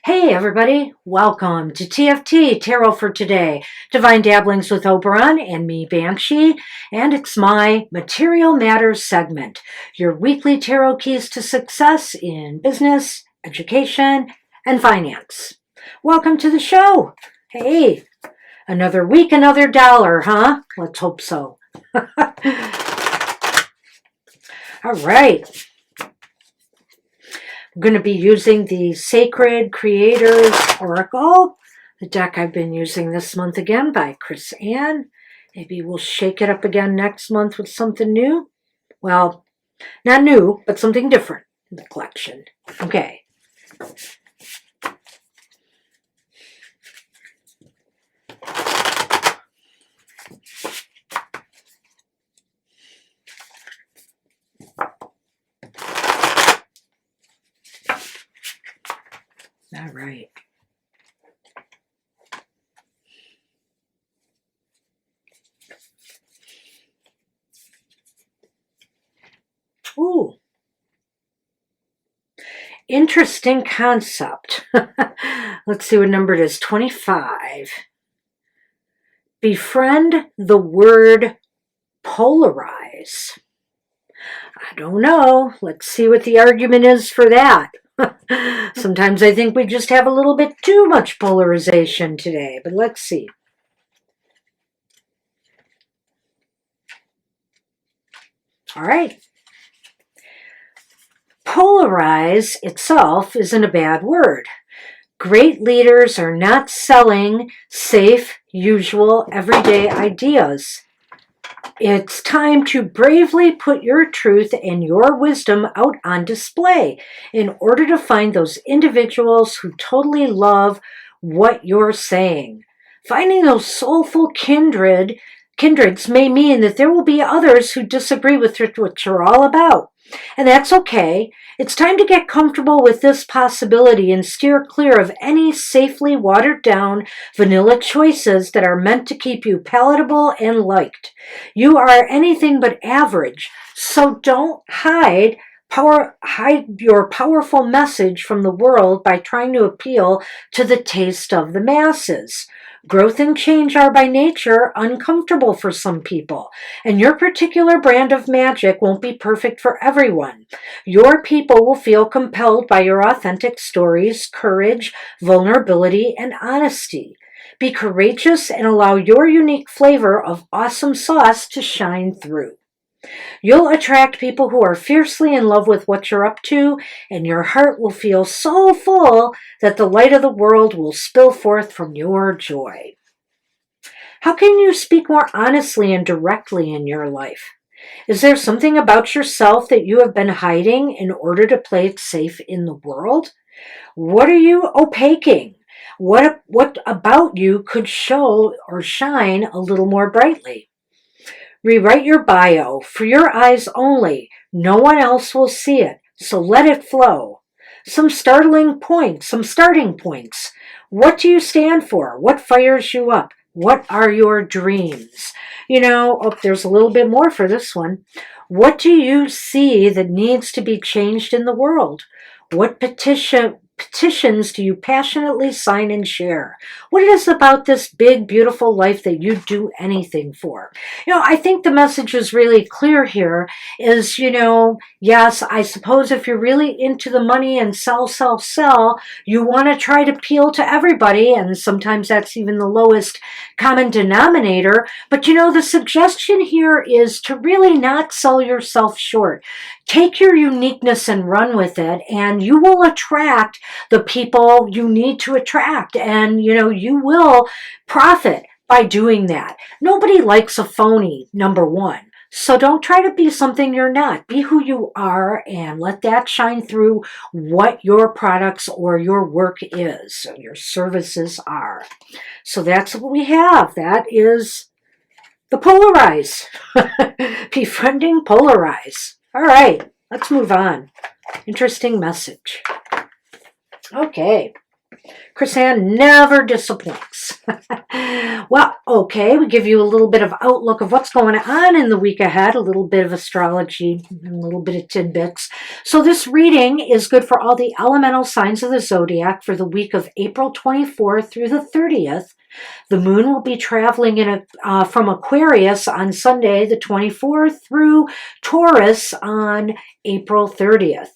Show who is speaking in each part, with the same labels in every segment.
Speaker 1: Hey everybody, welcome to TFT, Tarot for Today, Divine Dabblings with Oberon and me, Banshee, and it's my Material Matters segment, your weekly tarot keys to success in business, education, and finance. Welcome to the show. Hey, another week, another dollar, huh? Let's hope so. All right. I'm going to be using the Sacred Creators Oracle, the deck I've been using this month again by Chris Ann. Maybe we'll shake it up again next month with something new. Well, not new, but something different in the collection. Okay. All right. Ooh. Interesting concept. Let's see what number it is. 25. Befriend the word polarize. I don't know. Let's see what the argument is for that. Sometimes I think we just have a little bit too much polarization today, but let's see. All right. Polarize itself isn't a bad word. Great leaders are not selling safe, usual, everyday ideas. It's time to bravely put your truth and your wisdom out on display in order to find those individuals who totally love what you're saying. Finding those soulful kindreds may mean that there will be others who disagree with what you're all about. And that's okay. It's time to get comfortable with this possibility and steer clear of any safely watered down vanilla choices that are meant to keep you palatable and liked. You are anything but average, so don't hide your powerful message from the world by trying to appeal to the taste of the masses. Growth and change are by nature uncomfortable for some people, and your particular brand of magic won't be perfect for everyone. Your people will feel compelled by your authentic stories, courage, vulnerability, and honesty. Be courageous and allow your unique flavor of awesome sauce to shine through. You'll attract people who are fiercely in love with what you're up to, and your heart will feel so full that the light of the world will spill forth from your joy. How can you speak more honestly and directly in your life? Is there something about yourself that you have been hiding in order to play it safe in the world? What are you opaquing? What about you could show or shine a little more brightly? Rewrite your bio for your eyes only. No one else will see it, so let it flow. Some starting points. What do you stand for? What fires you up? What are your dreams? There's a little bit more for this one. What do you see that needs to be changed in the world? What petitions do you passionately sign and share? What is it about this big, beautiful life that you'd do anything for? I think the message is really clear here is, yes, I suppose if you're really into the money and sell, you want to try to appeal to everybody, and sometimes that's even the lowest common denominator. But, the suggestion here is to really not sell yourself short. Take your uniqueness and run with it, and you will attract the people you need to attract, and you will profit by doing that. Nobody likes a phony, number one. So don't try to be something you're not. Be who you are and let that shine through what your products or your work is, or your services are. So that's what we have. That is the polarize. Befriending polarize. All right, let's move on. Interesting message. Okay. Chris-Ann never disappoints. Well, okay, we give you a little bit of outlook of what's going on in the week ahead, a little bit of astrology, a little bit of tidbits. So this reading is good for all the elemental signs of the zodiac for the week of April 24th through the 30th. The moon will be traveling from Aquarius on Sunday, the 24th, through Taurus on April 30th.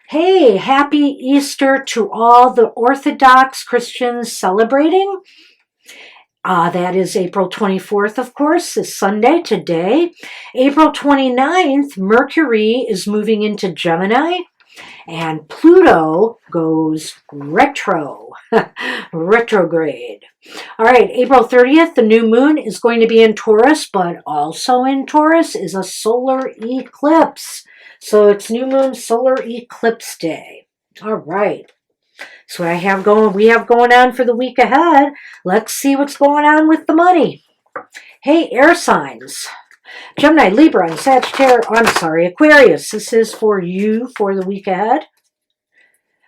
Speaker 1: Hey, happy Easter to all the Orthodox Christians celebrating. That is April 24th, of course, this Sunday, today. April 29th, Mercury is moving into Gemini, and Pluto goes retro, retrograde. All right, April 30th, the new moon is going to be in Taurus, but also in Taurus is a solar eclipse. So it's new moon solar eclipse day. All right. So we have going on for the week ahead. Let's see what's going on with the money. Hey, air signs. Gemini, Libra, and Sagittarius. Aquarius. This is for you for the week ahead.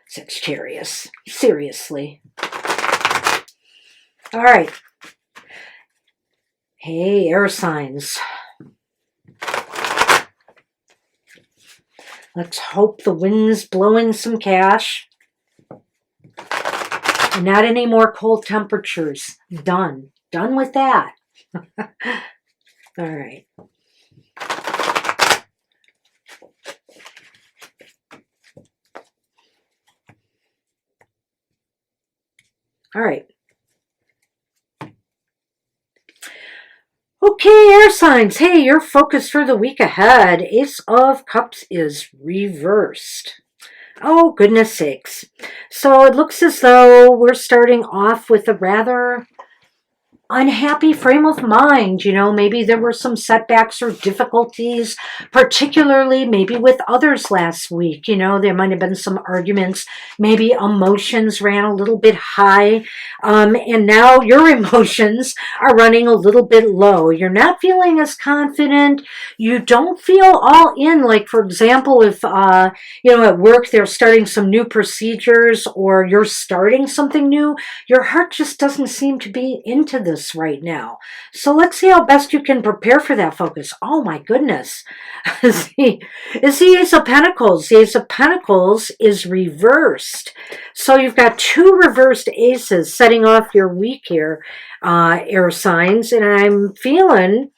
Speaker 1: Sagittarius. Seriously. All right. Hey, air signs. Let's hope the wind's blowing some cash. And not any more cold temperatures. Done. Done with that. All right. All right. Okay, air signs. Hey, your focus for the week ahead. Ace of Cups is reversed. Oh, goodness sakes. So it looks as though we're starting off with a rather unhappy frame of mind. You know, maybe there were some setbacks or difficulties, particularly maybe with others last week. You know, there might have been some arguments. Maybe emotions ran a little bit high. And now your emotions are running a little bit low. You're not feeling as confident. You don't feel all in. Like, for example, if, at work they're starting some new procedures or you're starting something new, your heart just doesn't seem to be into this right now. So let's see how best you can prepare for that focus. Oh my goodness. It's the Ace of Pentacles. The Ace of Pentacles is reversed. So you've got two reversed aces setting off your week here, air signs. And I'm feeling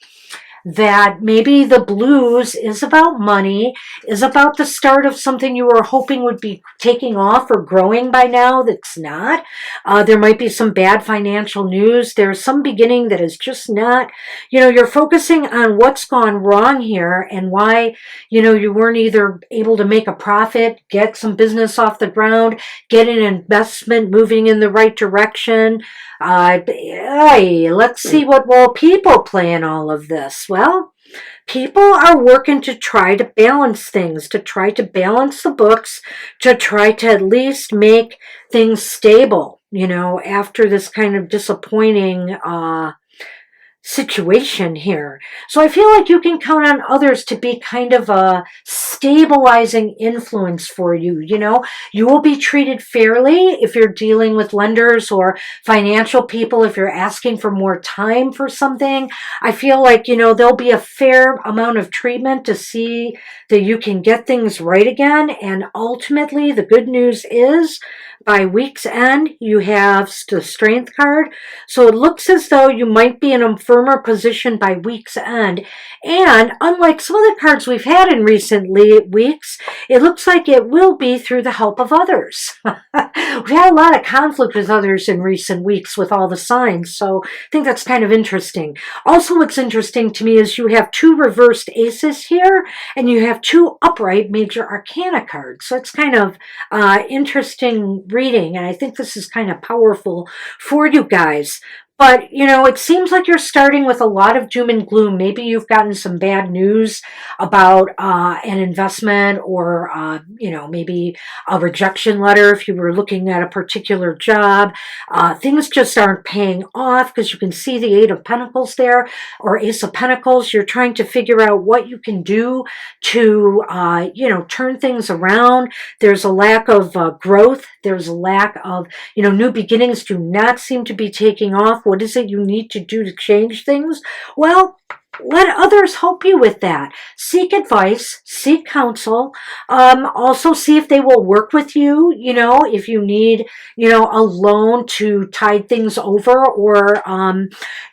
Speaker 1: that maybe the blues is about money, is about the start of something you were hoping would be taking off or growing by now that's not. There might be some bad financial news. There's some beginning that is just not, you're focusing on what's gone wrong here and why, you weren't either able to make a profit, get some business off the ground, get an investment moving in the right direction. Let's see what role people play in all of this. Well, people are working to try to balance things, to try to balance the books, to try to at least make things stable, after this kind of disappointing situation here. So I feel like you can count on others to be kind of a stabilizing influence for you. You will be treated fairly if you're dealing with lenders or financial people. If you're asking for more time for something, I feel like, there'll be a fair amount of treatment to see that you can get things right again. And ultimately, the good news is by week's end, you have the Strength card. So it looks as though you might be in a firmer position by week's end. And unlike some of the cards we've had in recent weeks, it looks like it will be through the help of others. We've had a lot of conflict with others in recent weeks with all the signs. So I think that's kind of interesting. Also, what's interesting to me is you have two reversed aces here, and you have two upright major arcana cards. So it's kind of interesting reading, and I think this is kind of powerful for you guys. But, it seems like you're starting with a lot of doom and gloom. Maybe you've gotten some bad news about an investment or, maybe a rejection letter if you were looking at a particular job. Things just aren't paying off because you can see the Eight of Pentacles there or Ace of Pentacles. You're trying to figure out what you can do to, turn things around. There's a lack of growth. There's a lack of, new beginnings do not seem to be taking off. What is it you need to do to change things? Well, let others help you with that. Seek advice, seek counsel. Also see if they will work with you, if you need, a loan to tide things over or,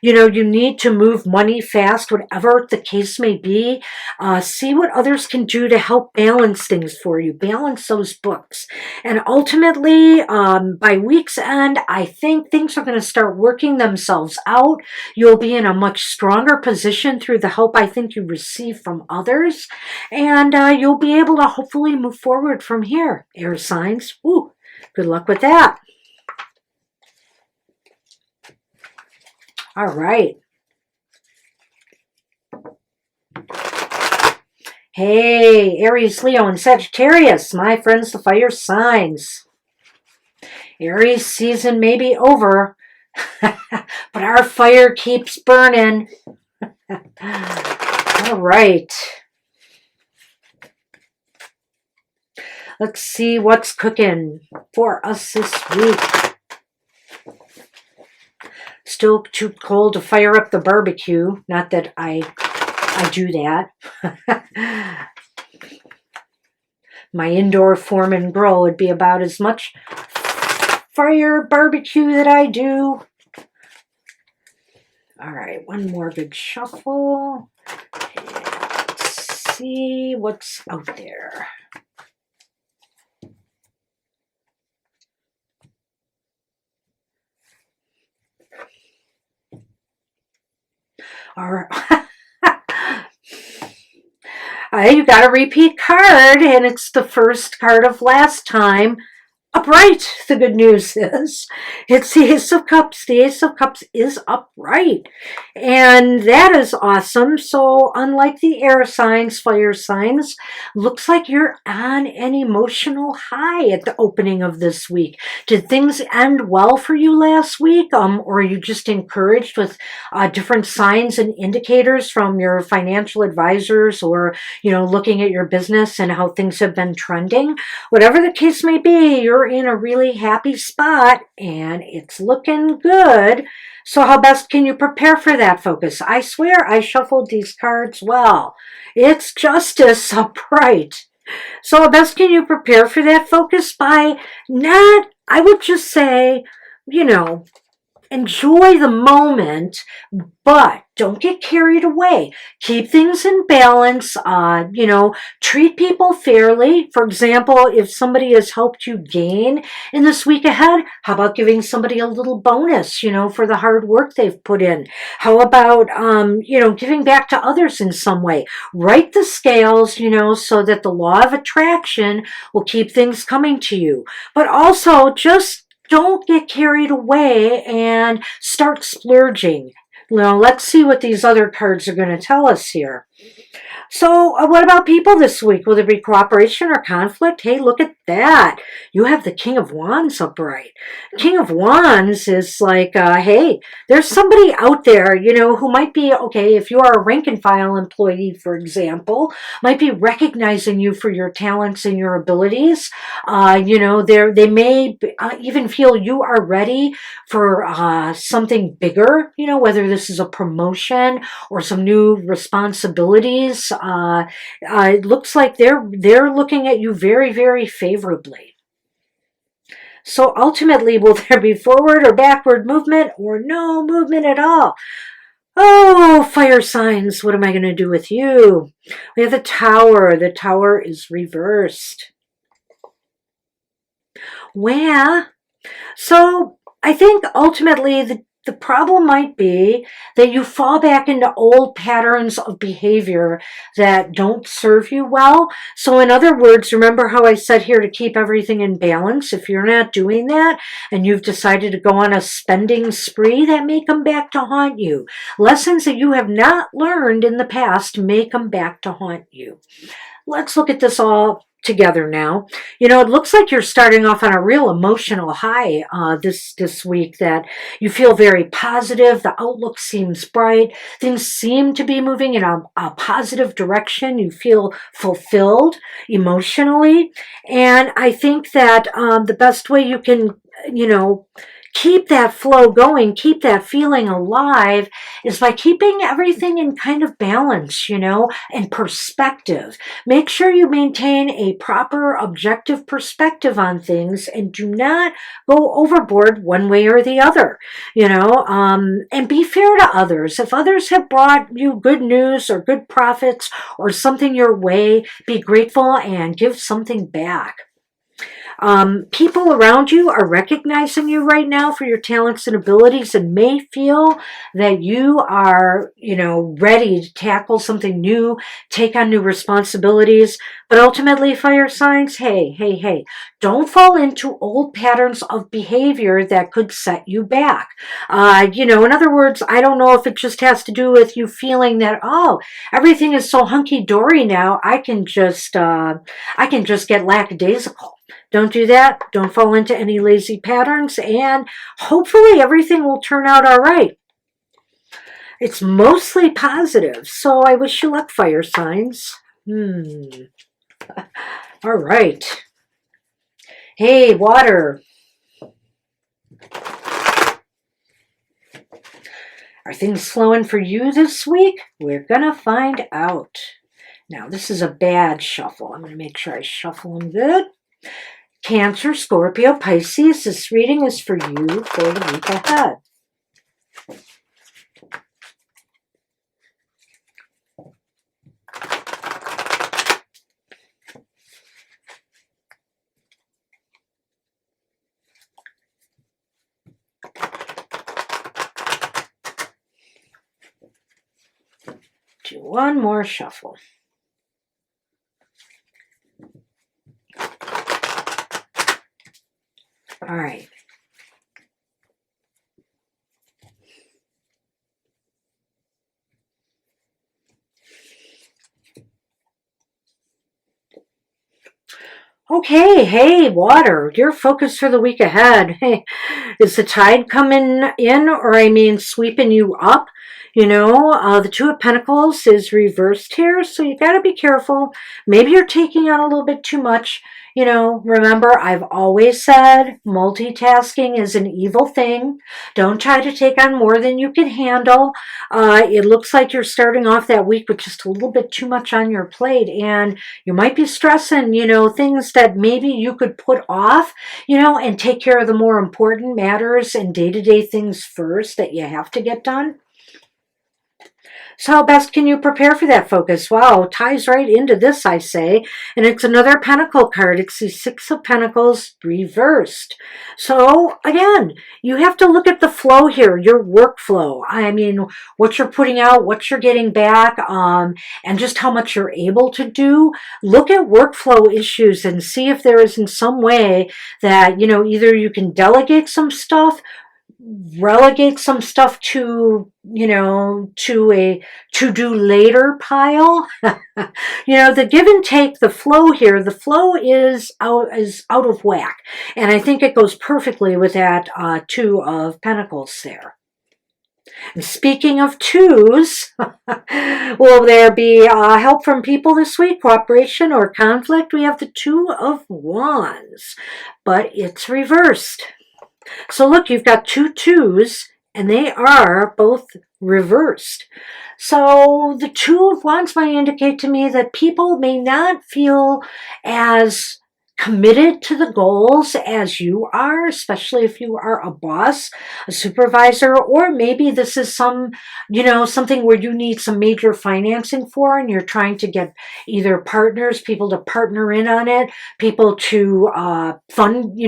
Speaker 1: you need to move money fast, whatever the case may be. See what others can do to help balance things for you, balance those books. And ultimately, by week's end, I think things are going to start working themselves out. You'll be in a much stronger position through the help I think you receive from others. And you'll be able to hopefully move forward from here. Air signs. Ooh, good luck with that. All right. Hey, Aries, Leo, and Sagittarius, my friends, the fire signs. Aries season may be over, but our fire keeps burning. All right. Let's see what's cooking for us this week. Still too cold to fire up the barbecue. Not that I do that. My indoor form and grill would be about as much fire barbecue that I do. All right, one more good shuffle. Let's see what's out there. All right. You got a repeat card, and it's the first card of last time. Upright, the good news is. It's the Ace of Cups. The Ace of Cups is upright. And that is awesome. So unlike the air signs, fire signs, looks like you're on an emotional high at the opening of this week. Did things end well for you last week? Or are you just encouraged with different signs and indicators from your financial advisors or, looking at your business and how things have been trending? Whatever the case may be, you're in a really happy spot and it's looking good. So how best can you prepare for that focus? I swear I shuffled these cards well. It's Justice upright. So how best can you prepare for that focus? By not, I would just say, enjoy the moment, but don't get carried away. Keep things in balance. Treat people fairly. For example, if somebody has helped you gain in this week ahead, how about giving somebody a little bonus, for the hard work they've put in? How about, giving back to others in some way? Right the scales, so that the law of attraction will keep things coming to you. But also just don't get carried away and start splurging. Let's see what these other cards are going to tell us here. So what about people this week? Will there be cooperation or conflict? Hey, look at that. You have the King of Wands upright. King of Wands is like, hey, there's somebody out there, who might be, okay, if you are a rank and file employee, for example, might be recognizing you for your talents and your abilities. They may even feel you are ready for something bigger, whether this is a promotion or some new responsibilities. It looks like they're looking at you very, very favorably. So ultimately, will there be forward or backward movement or no movement at all? Oh, fire signs, what am I going to do with you? We have the Tower. The Tower is reversed. Well, so I think ultimately the problem might be that you fall back into old patterns of behavior that don't serve you well. So in other words, remember how I said here to keep everything in balance? If you're not doing that and you've decided to go on a spending spree, that may come back to haunt you. Lessons that you have not learned in the past may come back to haunt you. Let's look at this all together now. It looks like you're starting off on a real emotional high this week, that you feel very positive. The outlook seems bright. Things seem to be moving in a positive direction. You feel fulfilled emotionally. And I think that the best way you can, keep that flow going, keep that feeling alive, is by keeping everything in kind of balance, and perspective. Make sure you maintain a proper objective perspective on things and do not go overboard one way or the other, and be fair to others. If others have brought you good news or good profits or something your way, be grateful and give something back. People around you are recognizing you right now for your talents and abilities and may feel that you are, ready to tackle something new, take on new responsibilities. But ultimately, fire signs, hey, don't fall into old patterns of behavior that could set you back. In other words, I don't know if it just has to do with you feeling that, everything is so hunky-dory now, I can just get lackadaisical. Don't do that. Don't fall into any lazy patterns, and hopefully everything will turn out all right. It's mostly positive, so I wish you luck, fire signs. All right. Hey, water. Are things slowing for you this week? We're going to find out. Now, this is a bad shuffle. I'm going to make sure I shuffle them good. Cancer, Scorpio, Pisces, this reading is for you for the week ahead. Do one more shuffle. All right. Okay, hey, water, your focus for the week ahead. Hey, is the tide coming in, or sweeping you up? The Two of Pentacles is reversed here, so you got to be careful. Maybe you're taking on a little bit too much. Remember, I've always said multitasking is an evil thing. Don't try to take on more than you can handle. It looks like you're starting off that week with just a little bit too much on your plate, and you might be stressing, things that maybe you could put off, and take care of the more important matters and day-to-day things first that you have to get done. So how best can you prepare for that focus? Wow, ties right into this, I say. And it's another Pentacle card. It's the Six of Pentacles reversed. So again, you have to look at the flow here, your workflow. What you're putting out, what you're getting back, and just how much you're able to do. Look at workflow issues and see if there is in some way that, either you can delegate some stuff, relegate some stuff to a to-do later pile. The give and take, the flow here, the flow is out of whack, and I think it goes perfectly with that Two of Pentacles there. And speaking of twos, will there be help from people this week, cooperation or conflict? We have the Two of Wands, but it's reversed. So look, you've got two twos, and they are both reversed. So the Two of Wands might indicate to me that people may not feel as committed to the goals as you are, especially if you are a boss, a supervisor, or maybe this is something where you need some major financing for, and you're trying to get either partners, people to partner in on it, people to fund,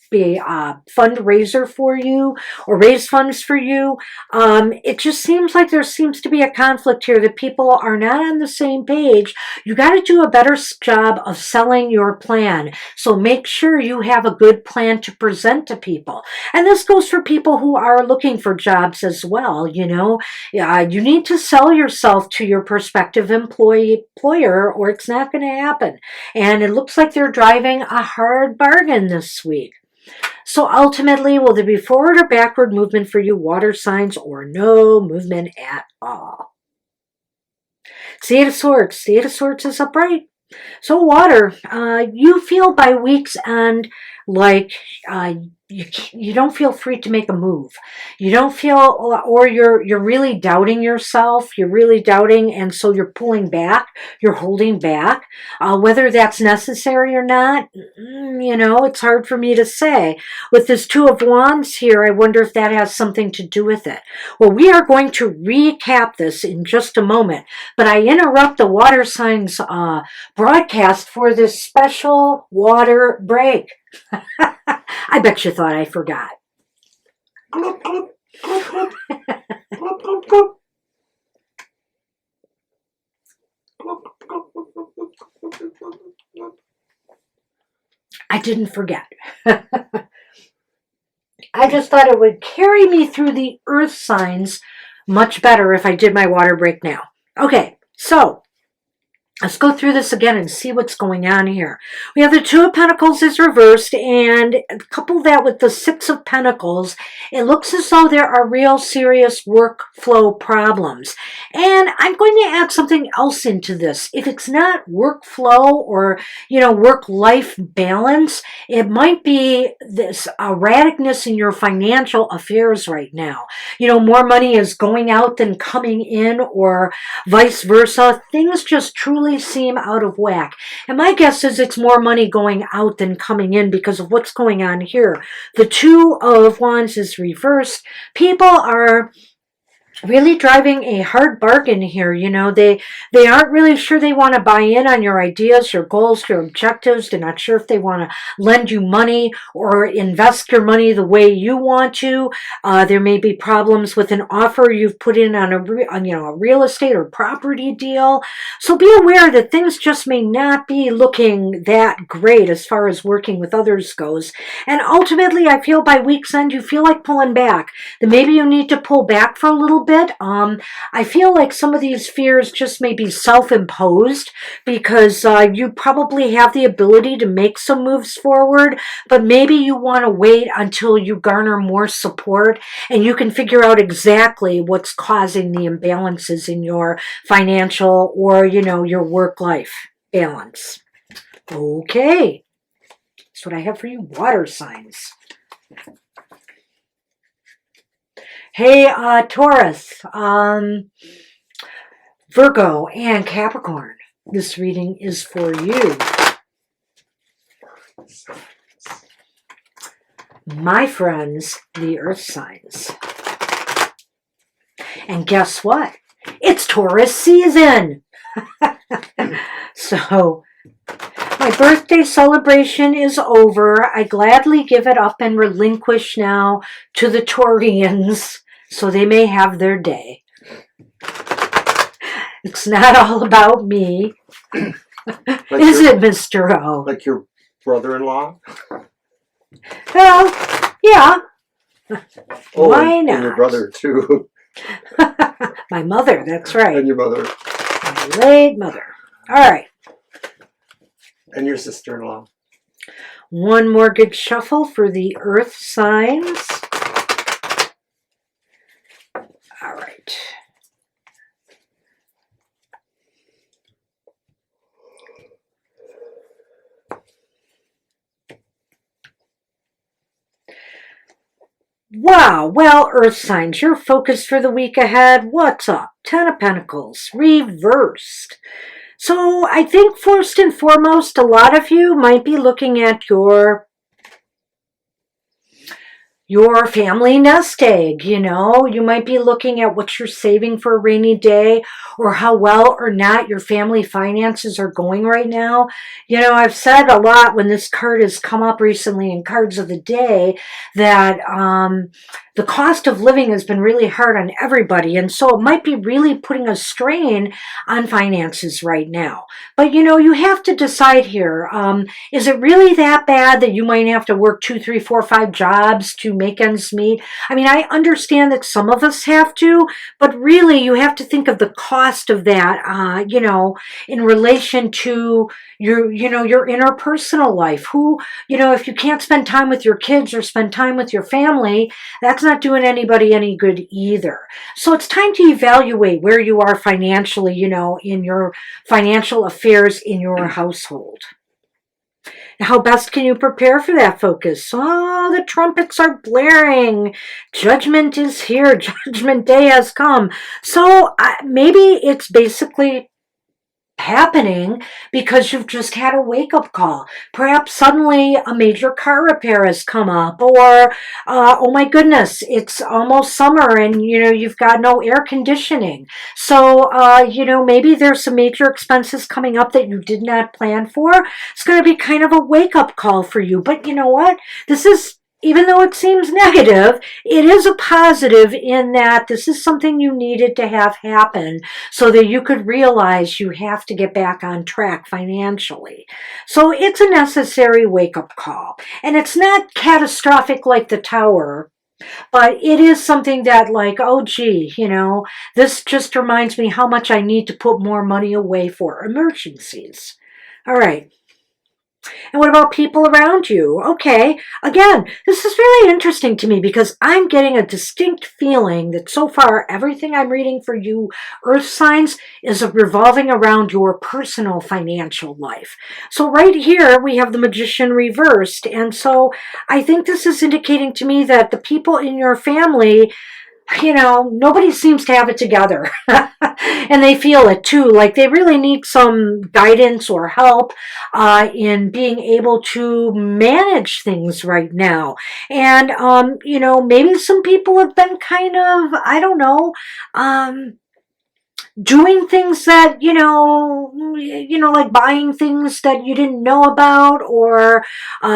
Speaker 1: be a fundraiser for you or raise funds for you. It just seems like there seems to be a conflict here that people are not on the same page. You got to do a better job of selling your plan. So make sure you have a good plan to present to people. And this goes for people who are looking for jobs as well. You know, you need to sell yourself to your prospective employer or it's not going to happen. And it looks like they're driving a hard bargain this week. So ultimately, will there be forward or backward movement for you water signs or no movement at all? See Eight of Swords. The Eight of Swords is upright. So water, you feel by week's end like you don't feel free to make a move. You don't feel, or you're really doubting yourself. You're really doubting, and so you're pulling back. You're holding back. Whether that's necessary or not, you know, it's hard for me to say. With this Two of Wands here, I wonder if that has something to do with it. Well, we are going to recap this in just a moment, but I interrupt the water signs broadcast for this special water break. I bet you thought I forgot. I didn't forget. I just thought it would carry me through the earth signs much better if I did my water break now. Okay, so let's go through this again and see what's going on here. We have the Two of Pentacles is reversed, and couple that with the Six of Pentacles, it looks as though there are real serious workflow problems. And I'm going to add something else into this. If it's not workflow or, you know, work-life balance, it might be this erraticness in your financial affairs right now. You know, more money is going out than coming in, or vice versa. Things just truly seem out of whack. And my guess is it's more money going out than coming in because of what's going on here. The Two of Wands is reversed. People are really driving a hard bargain here. You know, they aren't really sure they want to buy in on your ideas, your goals, your objectives. They're not sure if they want to lend you money or invest your money the way you want to. There may be problems with an offer you've put in on a real estate or property deal. So be aware that things just may not be looking that great as far as working with others goes. And ultimately, I feel by week's end, you feel like pulling back. That maybe you need to pull back for a little bit. I feel like some of these fears just may be self-imposed because you probably have the ability to make some moves forward, but maybe you want to wait until you garner more support and you can figure out exactly what's causing the imbalances in your financial or, you know, your work-life balance. Okay, that's what I have for you, water signs. Hey, Taurus, Virgo, and Capricorn. This reading is for you. My friends, the earth signs. And guess what? It's Taurus season. So, my birthday celebration is over. I gladly give it up and relinquish now to the Taurians, so they may have their day. It's not all about me. Is it, Mr. O?
Speaker 2: Like your brother-in-law?
Speaker 1: Well, yeah.
Speaker 2: Oh,
Speaker 1: why not?
Speaker 2: And your brother, too.
Speaker 1: My mother, that's right.
Speaker 2: And your mother.
Speaker 1: My late mother. All right.
Speaker 2: And your sister-in-law.
Speaker 1: One more good shuffle for the earth signs. All right. Wow, well, earth signs, your focus for the week ahead, what's up? Ten of Pentacles, reversed. So I think first and foremost, a lot of you might be looking at your your family nest egg. You might be looking at what you're saving for a rainy day, or how well or not your family finances are going right now. I've said a lot when this card has come up recently in cards of the day that the cost of living has been really hard on everybody, and so it might be really putting a strain on finances right now. But you have to decide here. Is it really that bad that you might have to work 2, 3, 4, 5 jobs to make ends meet? I mean, I understand that some of us have to, but really you have to think of the cost of that, in relation to your interpersonal life. If you can't spend time with your kids or spend time with your family, that's not doing anybody any good either. So it's time to evaluate where you are financially, in your financial affairs in your household. How best can you prepare for that focus? Oh, the trumpets are blaring. Judgment is here. Judgment day has come. So maybe it's basically happening because you've just had a wake-up call. Perhaps suddenly a major car repair has come up, or oh my goodness, it's almost summer and you've got no air conditioning. So maybe there's some major expenses coming up that you did not plan for. It's going to be kind of a wake-up call for you. But you know what? This is, even though it seems negative, it is a positive in that this is something you needed to have happen so that you could realize you have to get back on track financially. So it's a necessary wake-up call. And it's not catastrophic like the Tower, but it is something that, like, oh gee, this just reminds me how much I need to put more money away for emergencies. All right. And what about people around you? Okay, again, this is really interesting to me because I'm getting a distinct feeling that so far everything I'm reading for you earth signs is revolving around your personal financial life. So right here we have the Magician reversed, and so I think this is indicating to me that the people in your family, nobody seems to have it together. And they feel it too. Like they really need some guidance or help in being able to manage things right now. And, maybe some people have been kind of, I don't know, doing things that like buying things that you didn't know about, or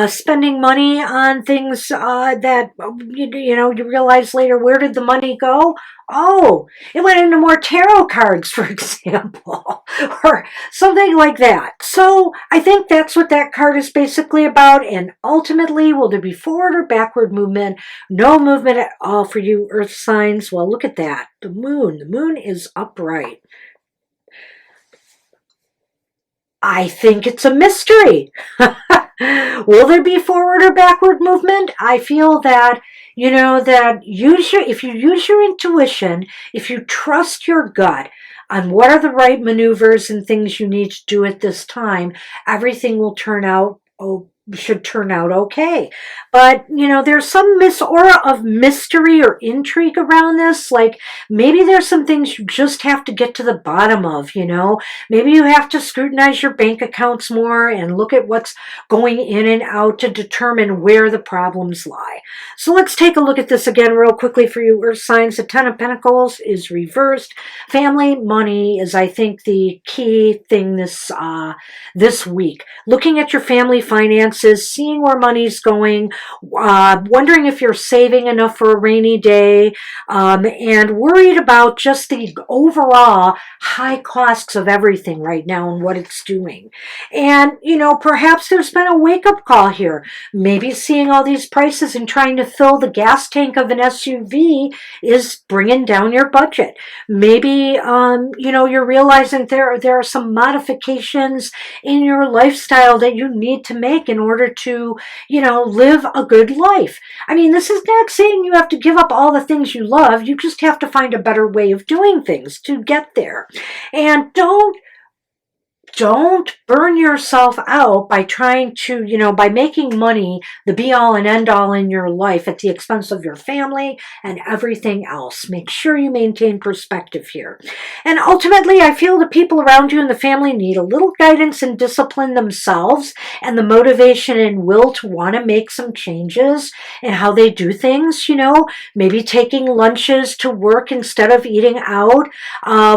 Speaker 1: spending money on things that you realize later, where did the money go? Oh, it went into more tarot cards, for example, or something like that. So I think that's what that card is basically about. And ultimately, will there be forward or backward movement? No movement at all for you earth signs. Well, look at that. The moon is upright. I think it's a mystery. Will there be forward or backward movement? I feel that, if you use your intuition, if you trust your gut on what are the right maneuvers and things you need to do at this time, everything will should turn out okay. But, there's some aura of mystery or intrigue around this. Like maybe there's some things you just have to get to the bottom of, Maybe you have to scrutinize your bank accounts more and look at what's going in and out to determine where the problems lie. So let's take a look at this again real quickly for you earth signs. The Ten of Pentacles is reversed. Family, money is, I think, the key thing this week. Looking at your family finances, seeing where money's going, wondering if you're saving enough for a rainy day, and worried about just the overall high costs of everything right now and what it's doing. And, perhaps there's been a wake-up call here. Maybe seeing all these prices and trying to fill the gas tank of an SUV is bringing down your budget. Maybe, you're realizing there are some modifications in your lifestyle that you need to make in order to, live a good life. I mean, this is not saying you have to give up all the things you love. You just have to find a better way of doing things to get there. And don't don't burn yourself out by trying to, by making money the be all and end all in your life at the expense of your family and everything else. Make sure you maintain perspective here. And ultimately, I feel the people around you in the family need a little guidance and discipline themselves, and the motivation and will to want to make some changes in how they do things, maybe taking lunches to work instead of eating out,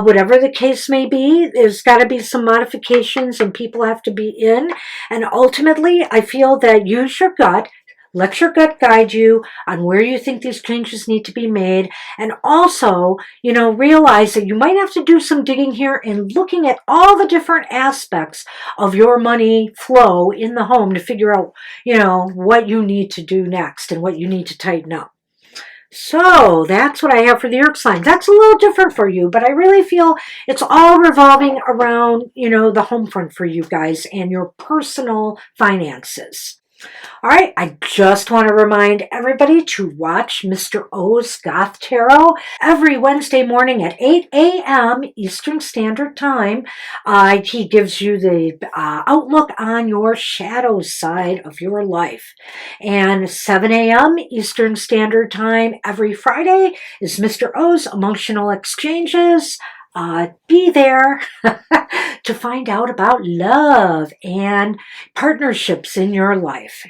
Speaker 1: whatever the case may be. There's got to be some modifications and people have to be in. And ultimately, I feel that use your gut. Let your gut guide you on where you think these changes need to be made. And also, realize that you might have to do some digging here and looking at all the different aspects of your money flow in the home to figure out, what you need to do next and what you need to tighten up. So that's what I have for the earth signs. That's a little different for you, but I really feel it's all revolving around, the home front for you guys and your personal finances. All right, I just want to remind everybody to watch Mr. O's Goth Tarot every Wednesday morning at 8 a.m. Eastern Standard Time. He gives you the outlook on your shadow side of your life. And 7 a.m. Eastern Standard Time every Friday is Mr. O's Emotional Exchanges. Be there to find out about love and partnerships in your life.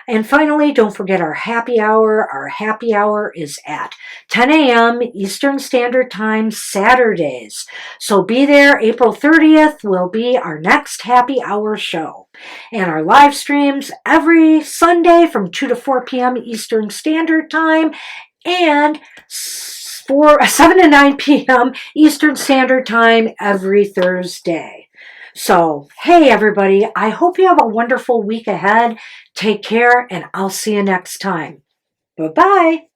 Speaker 1: And finally, don't forget our happy hour. Our happy hour is at 10 a.m. Eastern Standard Time, Saturdays. So be there. April 30th will be our next happy hour show. And our live streams every Sunday from 2 to 4 p.m. Eastern Standard Time. And 7 to 9 p.m. Eastern Standard Time every Thursday. So, hey everybody, I hope you have a wonderful week ahead. Take care, and I'll see you next time. Bye-bye.